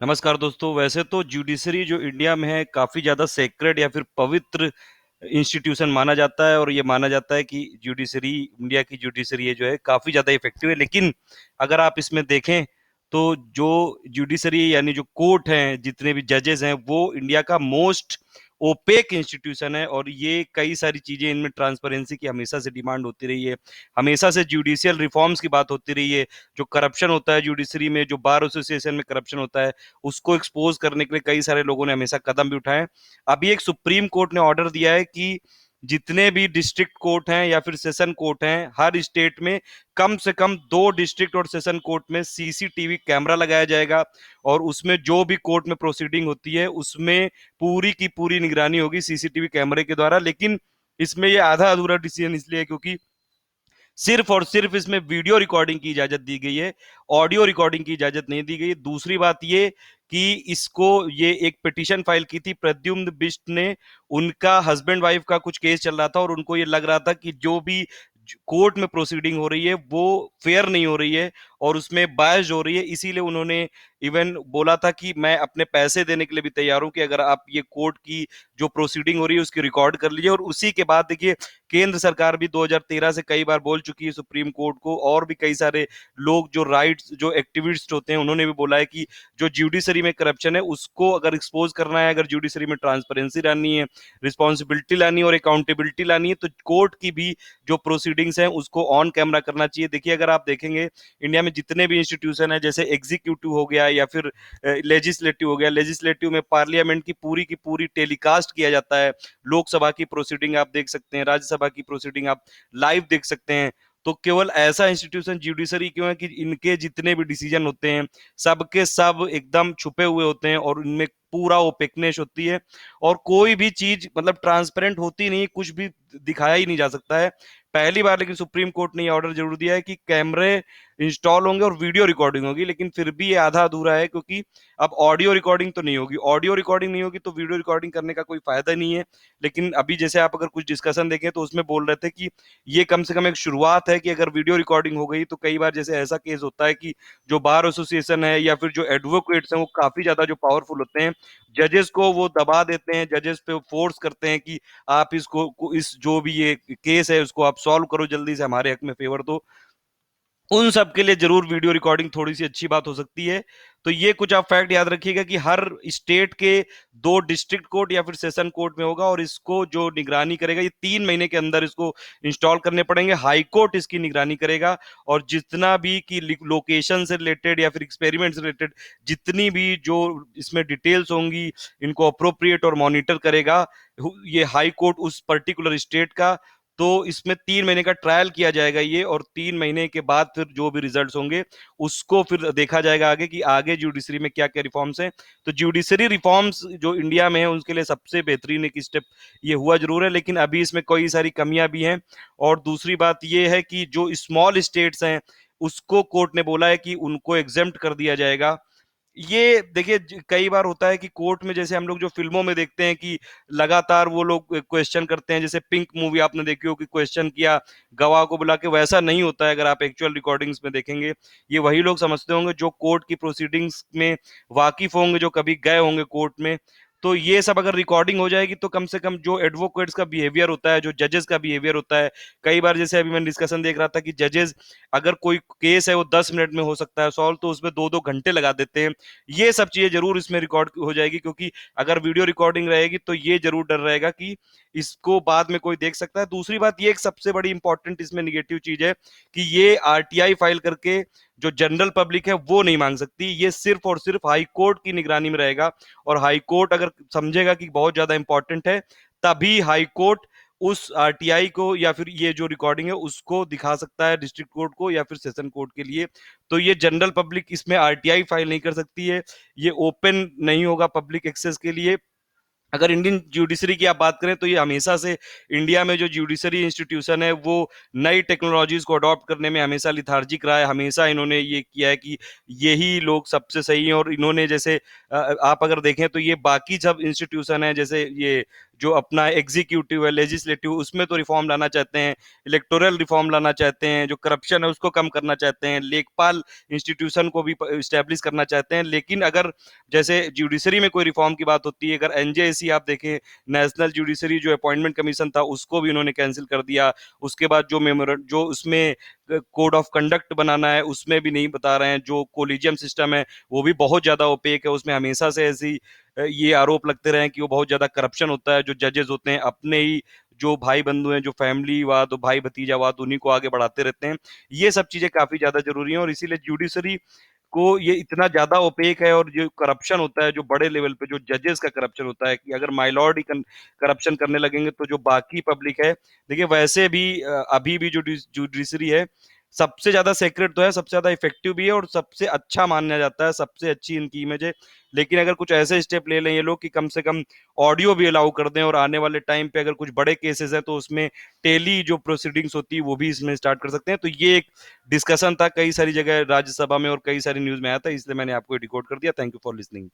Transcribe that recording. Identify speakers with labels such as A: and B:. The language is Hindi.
A: नमस्कार दोस्तों। वैसे तो जुडिशरी जो इंडिया में है काफ़ी ज़्यादा सेक्रेड या फिर पवित्र इंस्टीट्यूशन माना जाता है, और ये माना जाता है कि जुडिशरी, इंडिया की जुडिशरी है जो है काफ़ी ज़्यादा इफेक्टिव है। लेकिन अगर आप इसमें देखें तो जो जुडिशरी यानी जो कोर्ट हैं, जितने भी जजेस हैं, वो इंडिया का मोस्ट ओपेक इंस्टीट्यूशन है। और ये कई सारी चीज़ें इनमें ट्रांसपेरेंसी की हमेशा से डिमांड होती रही है, हमेशा से जुडिशियल रिफॉर्म्स की बात होती रही है। जो करप्शन होता है जुडिशरी में, जो बार एसोसिएशन में करप्शन होता है, उसको एक्सपोज करने के लिए कई सारे लोगों ने हमेशा कदम भी उठाए। अभी एक सुप्रीम कोर्ट ने ऑर्डर दिया है कि जितने भी डिस्ट्रिक्ट कोर्ट हैं या फिर सेशन कोर्ट हैं, हर स्टेट में कम से कम 2 डिस्ट्रिक्ट और सेशन कोर्ट में सीसीटीवी कैमरा लगाया जाएगा। और उसमें जो भी कोर्ट में प्रोसीडिंग होती है उसमें पूरी की पूरी निगरानी होगी सीसीटीवी कैमरे के द्वारा। लेकिन इसमें ये आधा अधूरा डिसीजन इसलिए है क्योंकि सिर्फ और सिर्फ इसमें वीडियो रिकॉर्डिंग की इजाजत दी गई है, ऑडियो रिकॉर्डिंग की इजाजत नहीं दी गई है। दूसरी बात ये कि इसको ये एक पिटीशन फाइल की थी प्रद्युम्न बिष्ट ने। उनका हस्बैंड वाइफ का कुछ केस चल रहा था और उनको ये लग रहा था कि जो भी कोर्ट में प्रोसीडिंग हो रही है वो फेयर नहीं हो रही है और उसमें बायस हो रही है। इसीलिए उन्होंने इवन बोला था कि मैं अपने पैसे देने के लिए भी तैयार हूं कि अगर आप ये कोर्ट की जो प्रोसीडिंग हो रही है उसकी रिकॉर्ड कर लीजिए। और उसी के बाद देखिए, केंद्र सरकार भी 2013 से कई बार बोल चुकी है सुप्रीम कोर्ट को, और भी कई सारे लोग जो राइट्स जो एक्टिविस्ट होते हैं उन्होंने भी बोला है कि जो जुडिशरी में करप्शन है उसको अगर एक्सपोज करना है, अगर जुडिशरी में ट्रांसपेरेंसी लानी है, रिस्पॉन्सिबिलिटी लानी है और अकाउंटेबिलिटी लानी है, तो कोर्ट की भी जो प्रोसीडिंग्स हैं उसको ऑन कैमरा करना चाहिए। देखिए, अगर आप देखेंगे इंडिया में जितने भी इंस्टीट्यूशन है, जैसे एग्जीक्यूटिव हो गया या फिर लेजिस्लेटिव हो गया, लेजिस्लेटिव में पार्लियामेंट की पूरी टेलीकास्ट किया जाता है। लोकसभा की प्रोसीडिंग आप देख सकते हैं, राज्यसभा की प्रोसीडिंग आप लाइव देख सकते हैं। तो केवल ऐसा इंस्टीट्यूशन जुडिशरी क्यों है कि इनके जितने भी डिसीजन होते हैं सबके सब एकदम छुपे हुए होते हैं और इनमें पूरा ओपेकनेस होती है और कोई भी चीज मतलब ट्रांसपेरेंट होती नहीं, कुछ भी दिखाया ही नहीं जा सकता है। पहली बार लेकिन सुप्रीम कोर्ट ने यह ऑर्डर जरूर दिया है कि कैमरे इंस्टॉल होंगे और वीडियो रिकॉर्डिंग होगी, लेकिन फिर भी ये आधा अधूरा है क्योंकि अब ऑडियो रिकॉर्डिंग तो नहीं होगी। ऑडियो रिकॉर्डिंग नहीं होगी तो वीडियो रिकॉर्डिंग करने का कोई फायदा नहीं है। लेकिन अभी जैसे आप अगर कुछ डिस्कशन देखें तो उसमें बोल रहे थे कि ये कम से कम एक शुरुआत है कि अगर वीडियो रिकॉर्डिंग हो गई तो कई बार जैसे ऐसा केस होता है कि जो बार एसोसिएशन है या फिर जो एडवोकेट्स हैं वो काफी ज्यादा जो पावरफुल होते हैं, जजेस को वो दबा देते हैं, जजेस पे फोर्स करते हैं कि आप इस जो भी ये केस है उसको आप सॉल्व करो, जल्दी से हमारे हक में फेवर दो। उन सब के लिए जरूर वीडियो रिकॉर्डिंग थोड़ी सी अच्छी बात हो सकती है। तो ये कुछ आप फैक्ट याद रखिएगा कि हर स्टेट के 2 डिस्ट्रिक्ट कोर्ट या फिर सेशन कोर्ट में होगा और इसको जो निगरानी करेगा ये 3 महीने के अंदर इसको इंस्टॉल करने पड़ेंगे। हाई कोर्ट इसकी निगरानी करेगा और जितना भी की लोकेशन से रिलेटेड या फिर एक्सपेरिमेंट से रिलेटेड जितनी भी जो इसमें डिटेल्स होंगी इनको अप्रोप्रिएट और मॉनिटर करेगा ये हाई कोर्ट उस पर्टिकुलर स्टेट का। तो इसमें 3 महीने का ट्रायल किया जाएगा ये, और 3 महीने के बाद फिर जो भी रिजल्ट्स होंगे उसको फिर देखा जाएगा आगे कि आगे जुडिशरी में क्या क्या रिफॉर्म्स हैं। तो जुडिशरी रिफॉर्म्स जो इंडिया में है उसके लिए सबसे बेहतरीन एक स्टेप ये हुआ जरूर है, लेकिन अभी इसमें कई सारी कमियां भी हैं। और दूसरी बात ये है कि जो स्मॉल स्टेट्स हैं उसको कोर्ट ने बोला है कि उनको एग्जेम्प्ट कर दिया जाएगा। ये देखिए कई बार होता है कि कोर्ट में जैसे हम लोग जो फिल्मों में देखते हैं कि लगातार वो लोग क्वेश्चन करते हैं, जैसे पिंक मूवी आपने देखी हो कि क्वेश्चन किया गवाह को बुला के, वैसा नहीं होता है। अगर आप एक्चुअल रिकॉर्डिंग्स में देखेंगे ये वही लोग समझते होंगे जो कोर्ट की प्रोसीडिंग्स में वाकिफ होंगे, जो कभी गए होंगे कोर्ट में। तो ये सब अगर रिकॉर्डिंग हो जाएगी तो कम से कम जो एडवोकेट्स का बिहेवियर होता है, जो जजेस का बिहेवियर होता है, कई बार जैसे अभी मैं डिस्कशन देख रहा था कि जजेस अगर कोई केस है वो 10 मिनट में हो सकता है सॉल्व, तो उसमें 2-2 घंटे लगा देते हैं। ये सब चीजें जरूर इसमें रिकॉर्ड हो जाएगी क्योंकि अगर वीडियो रिकॉर्डिंग रहेगी तो ये जरूर डर रहेगा कि इसको बाद में कोई देख सकता है। दूसरी बात ये एक सबसे बड़ी इंपॉर्टेंट इसमें निगेटिव चीज है कि ये आरटीआई फाइल करके जो जनरल पब्लिक है वो नहीं मांग सकती, ये सिर्फ और सिर्फ हाई कोर्ट की निगरानी में रहेगा। और हाई कोर्ट अगर समझेगा कि बहुत ज्यादा इंपॉर्टेंट है तभी हाई कोर्ट उस आरटीआई को या फिर ये जो रिकॉर्डिंग है उसको दिखा सकता है डिस्ट्रिक्ट कोर्ट को या फिर सेशन कोर्ट के लिए। तो ये जनरल पब्लिक इसमें आरटीआई फाइल नहीं कर सकती है, ये ओपन नहीं होगा पब्लिक एक्सेस के लिए। अगर इंडियन जुडिशरी की आप बात करें तो ये हमेशा से इंडिया में जो जुडिशरी इंस्टीट्यूशन है वो नई टेक्नोलॉजीज को अडॉप्ट करने में हमेशा लिथार्जिक रहा है। हमेशा इन्होंने ये किया है कि यही लोग सबसे सही हैं। और इन्होंने जैसे आप अगर देखें तो ये बाकी सब इंस्टीट्यूशन है, जैसे ये जो अपना एग्जीक्यूटिव है, लेजिस्लेटिव, उसमें तो रिफॉर्म लाना चाहते हैं, इलेक्टोरल रिफॉर्म लाना चाहते हैं, जो करप्शन है उसको कम करना चाहते हैं, लेखपाल इंस्टीट्यूशन को भी स्टैब्लिश करना चाहते हैं। लेकिन अगर जैसे जुडिशरी में कोई रिफॉर्म की बात होती है, अगर एनजेएसी आप देखें, नेशनल जुडिशरी जो अपॉइंटमेंट कमीशन था, उसको भी उन्होंने कैंसिल कर दिया। उसके बाद जो उसमें कोड ऑफ कंडक्ट बनाना है, उसमें भी नहीं बता रहे हैं। जो कोलिजियम सिस्टम है वो भी बहुत ज्यादा ओपेक है, उसमें हमेशा से ऐसी ये आरोप लगते रहे कि वो बहुत ज्यादा करप्शन होता है। जो जजेस होते हैं अपने ही जो भाई बंधु हैं, जो फैमिलीवाद और भाई भतीजावाद, उन्हीं को आगे बढ़ाते रहते हैं। ये सब चीजें काफी ज्यादा जरूरी हैं, और इसीलिए जुडिशरी को ये इतना ज्यादा ओपेक है। और जो करप्शन होता है, जो बड़े लेवल पे जो जजेस का करप्शन होता है, कि अगर माइलॉर्ड ही करप्शन करने लगेंगे तो जो बाकी पब्लिक है, देखिए वैसे भी अभी भी जो जुडिशरी है सबसे ज्यादा सेक्रेट तो है, सबसे ज्यादा इफेक्टिव भी है, और सबसे अच्छा माना जाता है, सबसे अच्छी इनकी इमेज है। लेकिन अगर कुछ ऐसे स्टेप ले लें ये लोग कि कम से कम ऑडियो भी अलाउ कर दें, और आने वाले टाइम पे अगर कुछ बड़े केसेस है तो उसमें टेली जो प्रोसीडिंग्स होती है वो भी इसमें स्टार्ट कर सकते हैं। तो ये एक डिस्कशन था, कई सारी जगह राज्यसभा में और कई सारी न्यूज में आया था, इसलिए मैंने आपको रिकॉर्ड कर दिया। Thank you for listening.